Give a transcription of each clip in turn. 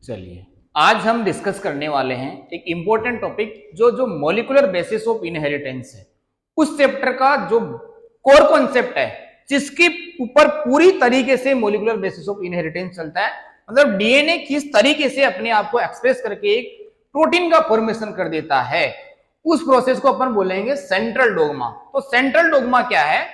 चलिए, आज हम डिस्कस करने वाले हैं एक इंपॉर्टेंट टॉपिक जो मॉलिक्यूलर बेसिस ऑफ इनहेरिटेंस है, उस चैप्टर का जो कोर कॉन्सेप्ट है जिसके ऊपर पूरी तरीके से मॉलिक्यूलर बेसिस ऑफ इनहेरिटेंस चलता है। मतलब डीएनए किस तरीके से अपने आप को एक्सप्रेस करके एक प्रोटीन का फॉर्मेशन कर देता है, उस प्रोसेस को अपन बोलेंगे सेंट्रल डोग्मा। तो सेंट्रल डोग्मा क्या है?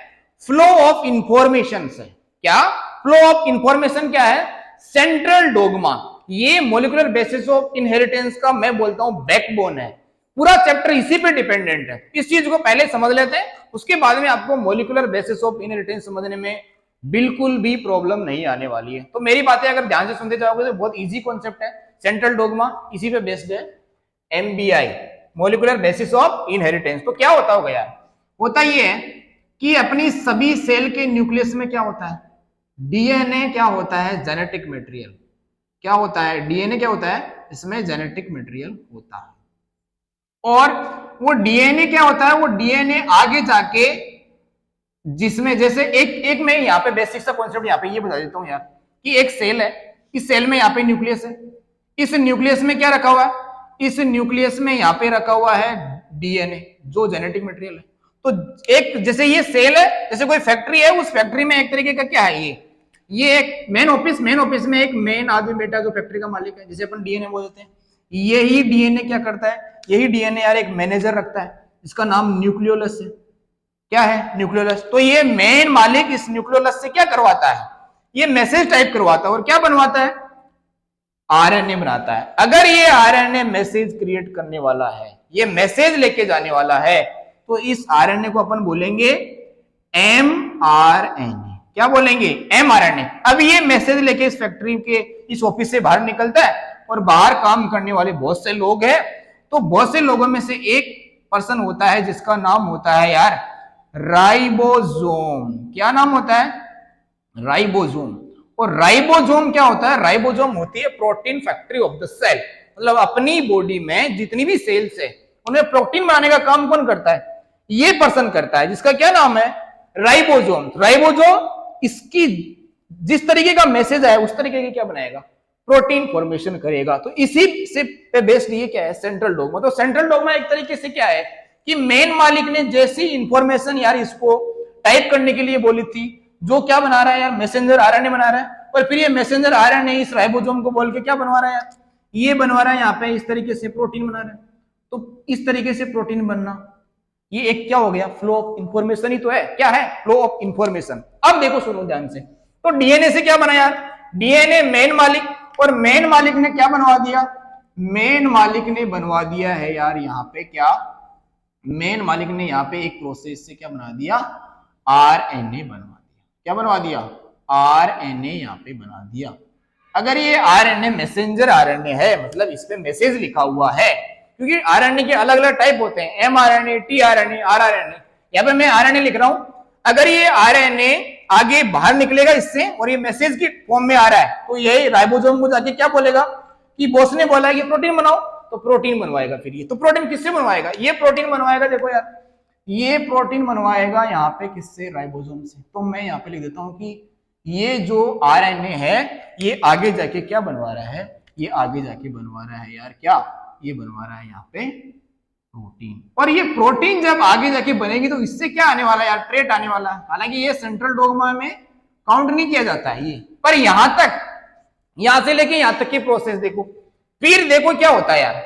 फ्लो ऑफ इंफॉर्मेशन है। क्या फ्लो ऑफ इंफॉर्मेशन क्या है? Central dogma. ये मॉलिक्यूलर बेसिस ऑफ इनहेरिटेंस का मैं बोलता हूं बैकबोन है। पूरा चैप्टर इसी पे डिपेंडेंट है। इस चीज को पहले समझ लेते हैं, उसके बाद में आपको मॉलिक्यूलर बेसिस ऑफ इनहेरिटेंस समझने में बिल्कुल भी प्रॉब्लम नहीं आने वाली है। तो मेरी बातें अगर ध्यान से सुनते जाओगे तो बहुत इजी कॉन्सेप्ट है। सेंट्रल डोग्मा इसी पे बेस्ड है, MBI, molecular basis of inheritance. तो क्या होता होगा यार? होता ये है कि अपनी सभी सेल के न्यूक्लियस में क्या होता है? डीएनए क्या होता है? Genetic material. क्या होता है? डीएनए क्या होता है? इसमें जेनेटिक मटेरियल होता है। और वो डीएनए क्या होता है? वो डीएनए आगे जाके जिसमें जैसे एक मैं यहाँ पे बेसिक सा कॉन्सेप्ट यहाँ पे ये बता देता हूँ यार, कि एक सेल है, इस सेल में यहाँ पे न्यूक्लियस है, इस न्यूक्लियस में क्या रखा हुआ है? इस न्यूक्लियस में यहाँ पे रखा हुआ है डीएनए जो जेनेटिक मटेरियल है। तो एक जैसे ये सेल है, जैसे कोई फैक्ट्री है, उस फैक्ट्री में एक तरीके का क्या है, ये एक मेन ऑफिस में एक मेन आदमी बैठा जो फैक्ट्री का मालिक है, जिसे अपन डीएनए बोल देते हैं। यही डीएनए क्या करता है? यही डीएनए यार एक मैनेजर रखता है, इसका नाम न्यूक्लियोलस है। क्या है? न्यूक्लियोलस। तो ये मेन मालिक इस न्यूक्लियोलस से क्या करवाता है? ये मैसेज टाइप करवाता है और क्या बनवाता है? आरएनए बनाता है। अगर ये आरएनए मैसेज क्रिएट करने वाला है, ये मैसेज लेके जाने वाला है, तो इस आरएनए को अपन बोलेंगे एमआरएनए। क्या बोलेंगे? एमआरएनए। अब ये मैसेज लेके इस फैक्ट्री के इस ऑफिस से बाहर निकलता है और बाहर काम करने वाले बहुत से लोग हैं। तो बहुत से लोगों में से एक पर्सन होता है जिसका नाम होता है यार राइबोसोम। क्या नाम होता है? राइबोसोम। और राइबोसोम क्या होता है? राइबोसोम होती है protein factory of the cell. मतलब अपनी बॉडी में जितनी भी सेल्स है उन्हें प्रोटीन बनाने का काम कौन करता है? ये पर्सन करता है, जिसका क्या नाम है? राइबोसोम। राइबोसोम इसकी जिस तरीके का मैसेज है उस तरीके की क्या बनाएगा? प्रोटीन फॉर्मेशन करेगा। तो इसी से पे बेस्ड ये क्या है? Central dogma. तो सेंट्रल डोग्मा एक तरीके से क्या है कि मेन मालिक ने जैसी इंफॉर्मेशन यार इसको टाइप करने के लिए बोली थी, जो क्या बना रहा है यार? मैसेंजर आरएनए बना रहा है। और फिर ये मैसेंजर आरएनए इस राइबोसोम को बोल के क्या बनवा रहा है यार? ये बनवा रहा है यहाँ पे इस तरीके से प्रोटीन बना रहा है। तो इस तरीके से प्रोटीन बनना, ये एक क्या हो गया? फ्लो ऑफ इंफॉर्मेशन ही तो है। क्या है? Flow of information. अब देखो, सुनो ध्यान से। तो डीएनए से क्या बना यार? डीएनए मेन मालिक, और मेन मालिक ने क्या बनवा दिया? मेन मालिक ने बनवा दिया है यार यहाँ पे क्या? मेन मालिक ने यहाँ पे एक प्रोसेस से क्या बना दिया? आरएनए बनवा दिया। क्या बनवा दिया? आरएनए यहाँ पे बना दिया। अगर ये आरएनए मैसेंजर आरएनए है, मतलब इस पे मैसेज लिखा हुआ है, क्योंकि आरएनए के अलग अलग टाइप होते हैं, एमआरएनए, टीआरएनए, आरआरएनए। यहाँ पे मैं आरएनए लिख रहा हूं। अगर ये आरएनए आगे बाहर निकलेगा इससे और ये मैसेज की फॉर्म में आ रहा है, तो ये राइबोसोम को जाके क्या बोलेगा कि बॉस ने बोला है कि प्रोटीन बनाओ, तो प्रोटीन बनवाएगा। फिर ये तो प्रोटीन किससे बनवाएगा? ये प्रोटीन बनवाएगा, देखो यार, ये प्रोटीन बनवाएगा यहाँ पे किससे? राइबोसोम से। तो मैं यहाँ पे लिख देता हूं कि ये जो आरएनए है ये आगे जाके क्या बनवा रहा है? ये आगे जाके बनवा रहा है यार क्या? ये बनवा रहा है यहाँ पे प्रोटीन। और ये प्रोटीन जब आगे जाके बनेगी तो इससे क्या आने वाला है यार? ट्रेट आने वाला है। हालांकि ये सेंट्रल डोग्मा में काउंट नहीं किया जाता है ये, पर यहां तक, यहां से लेके यहां तक की प्रोसेस देखो। फिर देखो क्या होता है यार,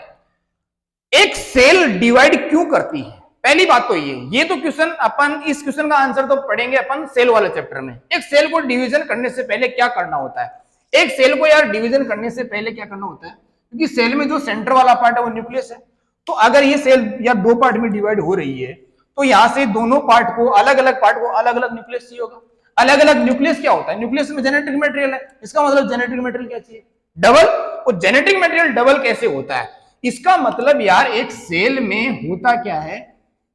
एक सेल डिवाइड क्यों करती है? पहली बात तो ये तो क्वेश्चन अपन, इस क्वेश्चन का आंसर तो पढ़ेंगे अपन सेल वाले चैप्टर में। एक सेल को डिवीजन करने से पहले क्या करना होता है? एक सेल को यार डिवीजन करने से पहले क्या करना होता है? क्योंकि सेल में जो सेंटर वाला पार्ट है वो न्यूक्लियस है। तो अगर ये सेल या दो पार्ट में डिवाइड हो रही है, तो यहां से दोनों पार्ट को, अलग अलग पार्ट को अलग अलग न्यूक्लियस चाहिए होगा। अलग अलग न्यूक्लियस क्या होता है? न्यूक्लियस में जेनेटिक मटेरियल है। इसका मतलब जेनेटिक मटेरियल क्या चाहिए? डबल। और जेनेटिक मटेरियल डबल कैसे होता है? इसका मतलब यार एक सेल में होता क्या है?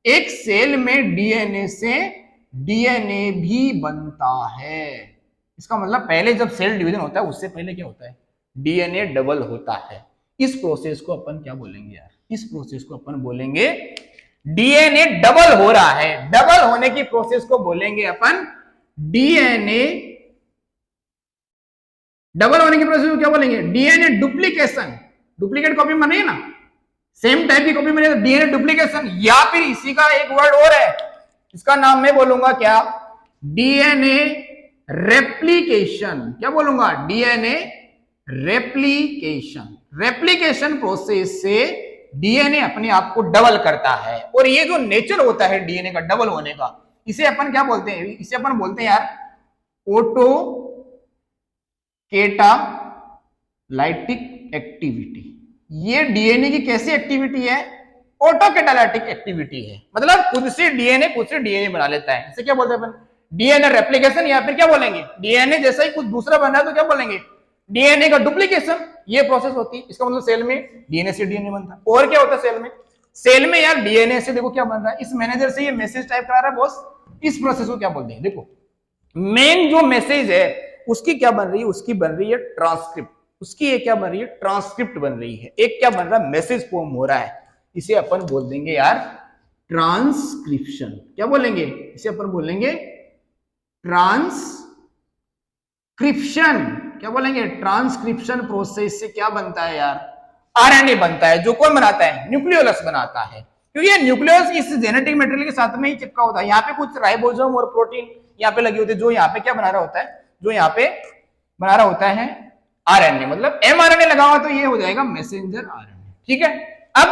एक सेल में डीएनए से डीएनए भी बनता है। इसका मतलब पहले जब सेल डिवीजन होता है उससे पहले क्या होता है? डीएनए डबल होता है। इस प्रोसेस को अपन क्या बोलेंगे यार? इस प्रोसेस को अपन बोलेंगे डीएनए डबल हो रहा है। डबल होने की प्रोसेस को बोलेंगे अपन डीएनए डबल होने की प्रोसेस को क्या बोलेंगे? DNA duplication. डुप्लीकेट कॉपी बन रही है ना, सेम टाइप की कॉपी बन रही है, डीएनए डुप्लीकेशन। या फिर इसी का एक वर्ड और है, इसका नाम मैं बोलूंगा क्या? DNA replication. क्या बोलूंगा? DNA replication. रेप्लीकेशन प्रोसेस से डीएनए अपने आप को डबल करता है, और ये जो नेचर होता है डीएनए का डबल होने का, इसे अपन क्या बोलते हैं? इसे अपन बोलते हैं यार ऑटो कैटालाइटिक एक्टिविटी। ये डीएनए की कैसी एक्टिविटी है? ऑटो कैटालाइटिक एक्टिविटी है, मतलब खुद से डीएनए बना लेता है। इसे क्या बोलते हैं अपन? डीएनए रेप्लिकेशन, या फिर क्या बोलेंगे? डीएनए जैसा ही कुछ दूसरा बन रहा है तो क्या बोलेंगे? डीएनए का डुप्लीकेशन। ये प्रोसेस होती है। इसका मतलब सेल में डीएनए से डीएनए बनता है। और क्या होता है सेल में? सेल में यार डीएनए से देखो क्या बन रहा है, इस मैनेजर से ये मैसेज टाइप करा रहा है बॉस, इस प्रोसेस को क्या बोलते हैं? देखो मेन जो मैसेज है उसकी क्या बन रही है? उसकी बन रही है ट्रांसक्रिप्ट। उसकी एक क्या बन रही है? ट्रांसक्रिप्ट बन रही है। एक क्या बन रहा है? मैसेज फॉर्म हो रहा है। इसे अपन बोल देंगे यार ट्रांसक्रिप्शन। क्या बोलेंगे? इसे अपन बोलेंगे ट्रांसक्रिप्शन। क्या बोलेंगे? ट्रांसक्रिप्शन प्रोसेस से क्या बनता है यार? आरएनए बनता है। जो कौन बनाता है? न्यूक्लियोलस बनाता है, क्योंकि ये न्यूक्लियोलस इस जेनेटिक मटेरियल के साथ में ही चिपका होता है। यहाँ पे कुछ राइबोसोम और प्रोटीन यहाँ पे लगी होती है, जो यहाँ पे क्या बना रहा होता है? जो यहाँ पे बना रहा होता है आरएनए, मतलब एमआरएनए लगा हुआ तो ये हो जाएगा मैसेंजर आरएनए। ठीक है, अब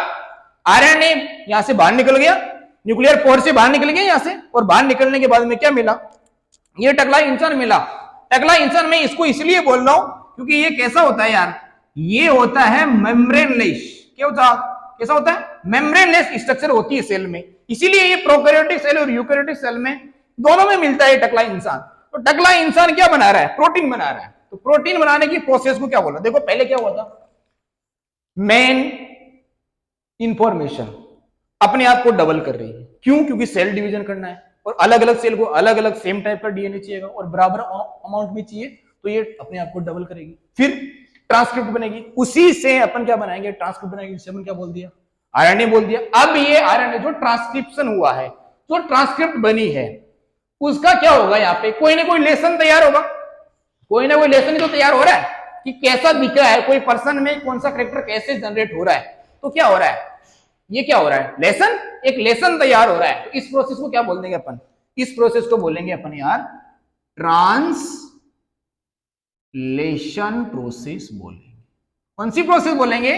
आरएनए यहां से बाहर निकल गया, न्यूक्लियर पोर से बाहर निकल गया यहां से, और बाहर निकलने के बाद में क्या मिला? ये टकला इंसान मिला। टकला इंसान मैं इसको इसलिए बोल रहा हूं क्योंकि ये कैसा होता है यार? ये होता है मेम्ब्रेनलेस। क्या होता? कैसा होता है? मेम्ब्रेनलेस स्ट्रक्चर होती है सेल में, इसीलिए ये प्रोकैरियोटिक सेल और यूकैरियोटिक सेल में दोनों में मिलता है टकला इंसान। तो टकला इंसान क्या बना रहा है? प्रोटीन बना रहा है। तो प्रोटीन बनाने की प्रोसेस को क्या बोला? देखो पहले क्या हुआ था? मेन इंफॉर्मेशन अपने आप को डबल कर रही है। क्यों? क्योंकि सेल डिवीजन करना है, और अलग अलग सेल को अलग अलग सेम टाइप का डीएनए चाहिएगा और बराबर अमाउंट में चाहिए, तो ये अपने आप को डबल करेगी। फिर ट्रांसक्रिप्ट बनेगी, उसी से अपन क्या बनाएंगे? ट्रांसक्रिप्ट बनाएंगे, जिसे अपन क्या बोल दिया? आरएनए बोल दिया। अब ये आरएनए जो ट्रांसक्रिप्शन हुआ है, जो ट्रांसक्रिप्ट बनी है, उसका क्या होगा? यहाँ पे कोई ना कोई लेसन तैयार होगा। कोई ना कोई लेसन ही तो तैयार हो रहा है कि कैसा दिख रहा है, कोई पर्सन में कौन सा करेक्टर कैसे जनरेट हो रहा है। तो क्या हो रहा है? ये क्या हो रहा है? लेसन। एक लेसन तैयार हो रहा है। तो इस प्रोसेस को क्या बोल देंगे अपन? इस प्रोसेस को बोलेंगे अपन यार ट्रांसलेशन प्रोसेस बोलेंगे। कौन सी प्रोसेस बोलेंगे?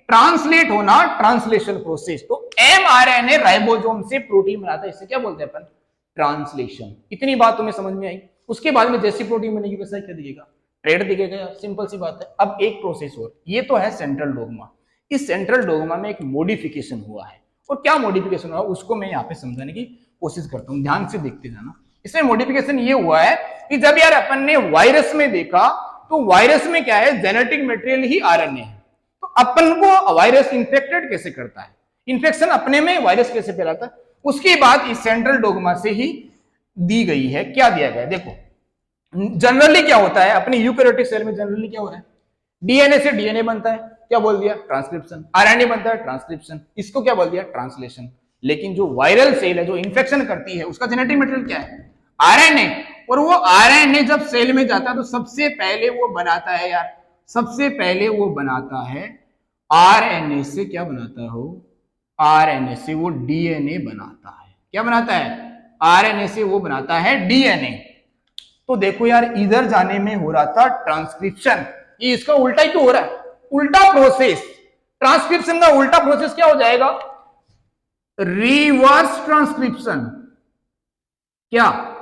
ट्रांसलेट होना, ट्रांसलेशन प्रोसेस। तो एमआरएनए राइबोसोम से प्रोटीन बनाता है, इसे क्या बोलते हैं अपन? ट्रांसलेशन। इतनी बात तुम्हें समझ में आई? उसके बाद में जैसी प्रोटीन बनेगी वैसा क्या दिखेगा? ट्रेड दिखेगा। सिंपल सी बात है। अब एक प्रोसेस और, ये तो है सेंट्रल डोग्मा। इस सेंट्रल डोग्मा में एक मॉडिफिकेशन हुआ है, और क्या मॉडिफिकेशन हुआ उसको मैं यहाँ पे समझाने की कोशिश करता हूँ, ध्यान से देखते जाना। इसमें मॉडिफिकेशन ये हुआ है कि जब यार अपन ने वायरस में देखा, तो वायरस में क्या है? जेनेटिक मटेरियल ही आरएनए है। तो अपन को वायरस इंफेक्टेड कैसे करता है? इन्फेक्शन अपने में वायरस कैसे फैलाता है? उसकी बात इस सेंट्रल डोग्मा से ही दी गई है। क्या दिया गया है? देखो जनरली क्या होता है अपने यूकैरियोटिक सेल में? जनरली क्या हो रहा है? डीएनए से डीएनए बनता है, क्या बोल दिया? ट्रांसक्रिप्शन। आरएनए बनता है, ट्रांसक्रिप्शन। इसको क्या बोल दिया? ट्रांसलेशन। लेकिन जो वायरल सेल है, जो इंफेक्शन करती है, उसका जेनेटिक मटेरियल क्या है? आरएनए। और वो आरएनए जब सेल में जाता है तो सबसे पहले वो बनाता है यार, सबसे पहले वो बनाता है आरएनए से। क्या बनाता हो? आरएनए से वो डीएनए बनाता है। क्या बनाता है? आरएनए से वो बनाता है डीएनए। तो देखो यार, इधर जाने में हो रहा था ट्रांसक्रिप्शन, ये इसका उल्टा ही तो हो रहा है, उल्टा प्रोसेस। ट्रांसक्रिप्शन का उल्टा प्रोसेस क्या हो जाएगा? Reverse transcription. क्या?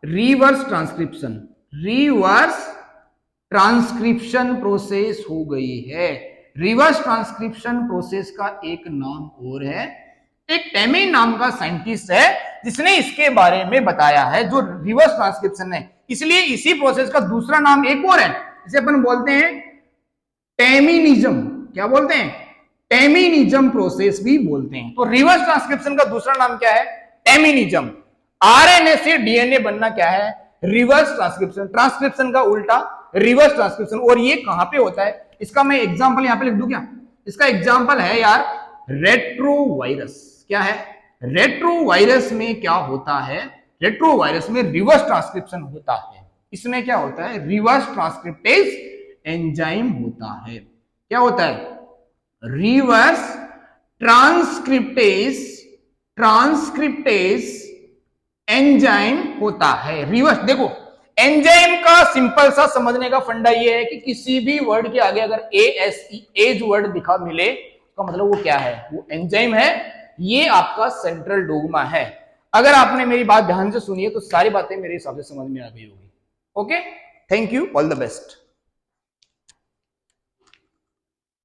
Reverse transcription. Reverse transcription process हो गई है। रिवर्स ट्रांसक्रिप्शन प्रोसेस का एक नाम और है, एक टेमी नाम का साइंटिस्ट है जिसने इसके बारे में बताया है, जो रिवर्स ट्रांसक्रिप्शन है। इसलिए इसी प्रोसेस का दूसरा नाम एक और है, इसे अपन बोलते हैं टेमिनिज्म। क्या बोलते हैं? टेमिनिज्म प्रोसेस भी बोलते हैं। तो रिवर्स ट्रांसक्रिप्शन का दूसरा नाम क्या है? टेमिनिज्म। आरएनए से डीएनए बनना क्या है? Reverse transcription. ट्रांसक्रिप्शन का उल्टा रिवर्स ट्रांसक्रिप्शन। और ये कहां पे होता है? इसका मैं एग्जांपल यहां पे लिख दूं क्या? इसका एग्जांपल है यार रेट्रोवायरस। क्या है? रेट्रोवायरस में क्या होता है? रेट्रोवायरस में रिवर्स ट्रांसक्रिप्शन होता है। इसमें क्या होता है? रिवर्स ट्रांसक्रिप्टेज एंजाइम होता है। क्या होता है? रिवर्स ट्रांसक्रिप्टेज एंजाइम होता है। रिवर्स, देखो एंजाइम का सिंपल सा समझने का फंडा ये है कि किसी भी वर्ड के आगे अगर एज वर्ड दिखा मिले तो मतलब वो क्या है? वो एंजाइम है। ये आपका सेंट्रल डोगमा है। अगर आपने मेरी बात ध्यान से सुनी है तो सारी बातें मेरे हिसाब से समझ में आ गई होगी। Okay, thank you, all the best.